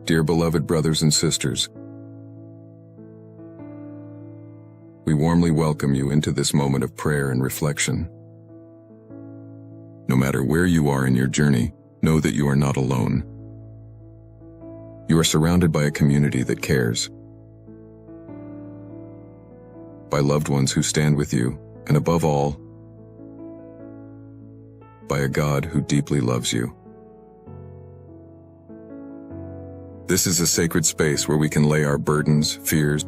Dear beloved brothers and sisters, we warmly welcome you into this moment of prayer and reflection. No matter where you are in your journey, know that you are not alone. You are surrounded by a community that cares, by loved ones who stand with you, and above all, by a God who deeply loves you. This is a sacred space where we can lay our burdens, fears,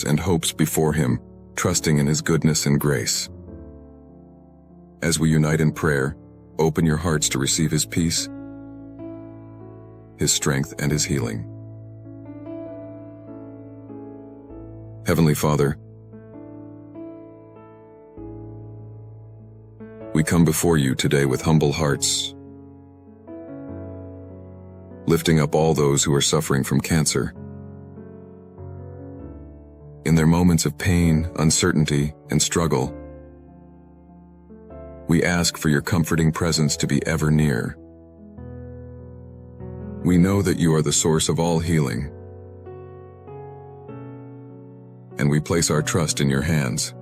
and hopes before Him, trusting in His goodness and grace. As we unite in prayer, open your hearts to receive His peace, His strength, and His healing. Heavenly Father, we come before you today with humble hearts, lifting up all those who are suffering from cancer. In their moments of pain, uncertainty, and struggle, we ask for your comforting presence to be ever near. We know that you are the source of all healing, and we place our trust in your hands.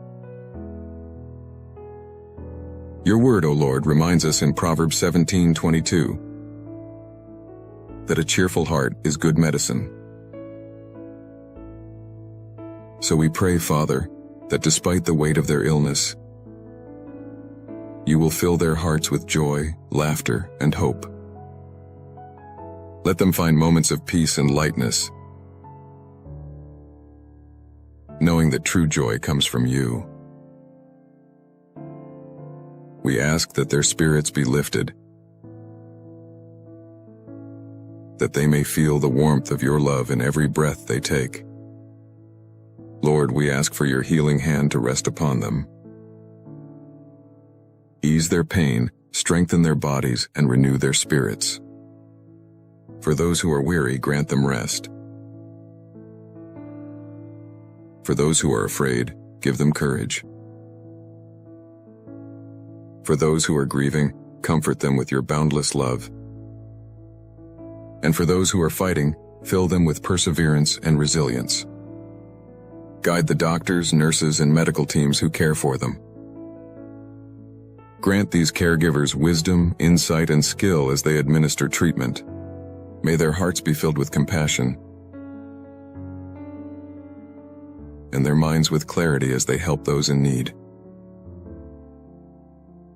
Your word, O Lord, reminds us in Proverbs 17:22 that a cheerful heart is good medicine. So we pray, Father, that despite the weight of their illness, you will fill their hearts with joy, laughter, and hope. Let them find moments of peace and lightness, knowing that true joy comes from you. We ask that their spirits be lifted, that they may feel the warmth of your love in every breath they take. Lord, we ask for your healing hand to rest upon them. Ease their pain, strengthen their bodies, and renew their spirits. For those who are weary, grant them rest. For those who are afraid, give them courage. For those who are grieving, comfort them with your boundless love. And for those who are fighting, fill them with perseverance and resilience. Guide the doctors, nurses, and medical teams who care for them. Grant these caregivers wisdom, insight, and skill as they administer treatment. May their hearts be filled with compassion, and their minds with clarity as they help those in need.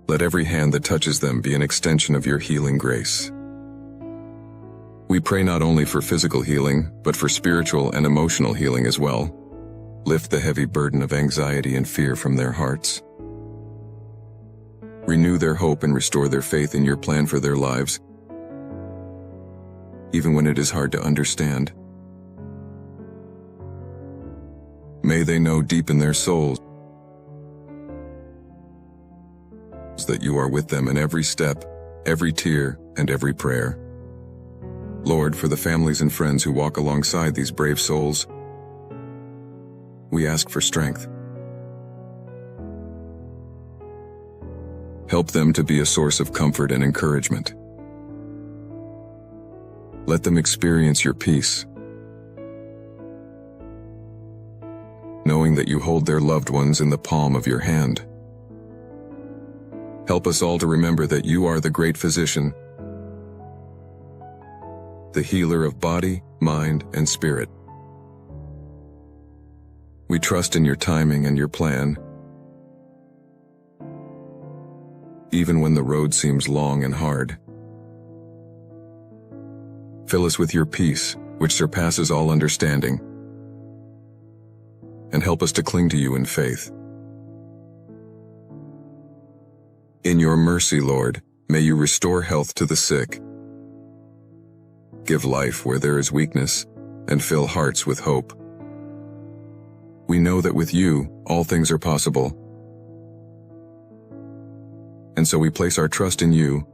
Let every hand that touches them be an extension of your healing grace. We pray not only for physical healing, but for spiritual and emotional healing as well. Lift the heavy burden of anxiety and fear from their hearts. Renew their hope and restore their faith in your plan for their lives, even when it is hard to understand. May they know deep in their souls that you are with them in every step, every tear, and every prayer. Lord, for the families and friends who walk alongside these brave souls, we ask for strength. Help them to be a source of comfort and encouragement. Let them experience your peace, knowing that you hold their loved ones in the palm of your hand. Help us all to remember that you are the great physician, the healer of body, mind, and spirit. We trust in your timing and your plan, even when the road seems long and hard. Fill us with your peace, which surpasses all understanding, and help us to cling to you in faith. In your mercy, Lord, may you restore health to the sick, give life where there is weakness, and fill hearts with hope. We know that with you, all things are possible, and so we place our trust in you,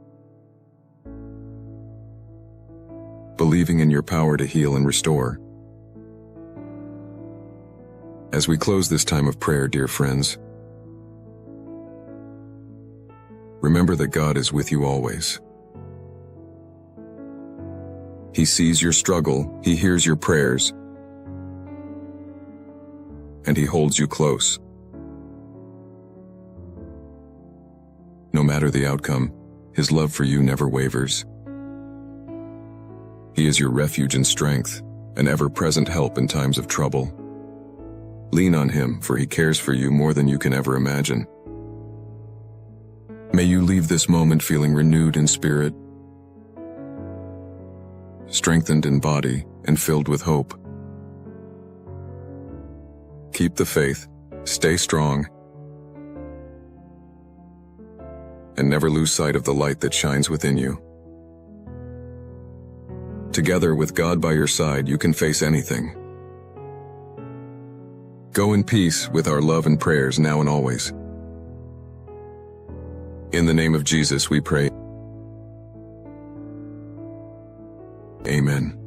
believing in your power to heal and restore. As we close this time of prayer, dear friends, remember that God is with you always. He sees your struggle, He hears your prayers, and He holds you close. No matter the outcome, His love for you never wavers. He is your refuge and strength, an ever-present help in times of trouble. Lean on Him, for He cares for you more than you can ever imagine. May you leave this moment feeling renewed in spirit, strengthened in body, and filled with hope. Keep the faith, stay strong, and never lose sight of the light that shines within you. Together with God by your side, you can face anything. Go in peace with our love and prayers now and always. In the name of Jesus we pray. Amen.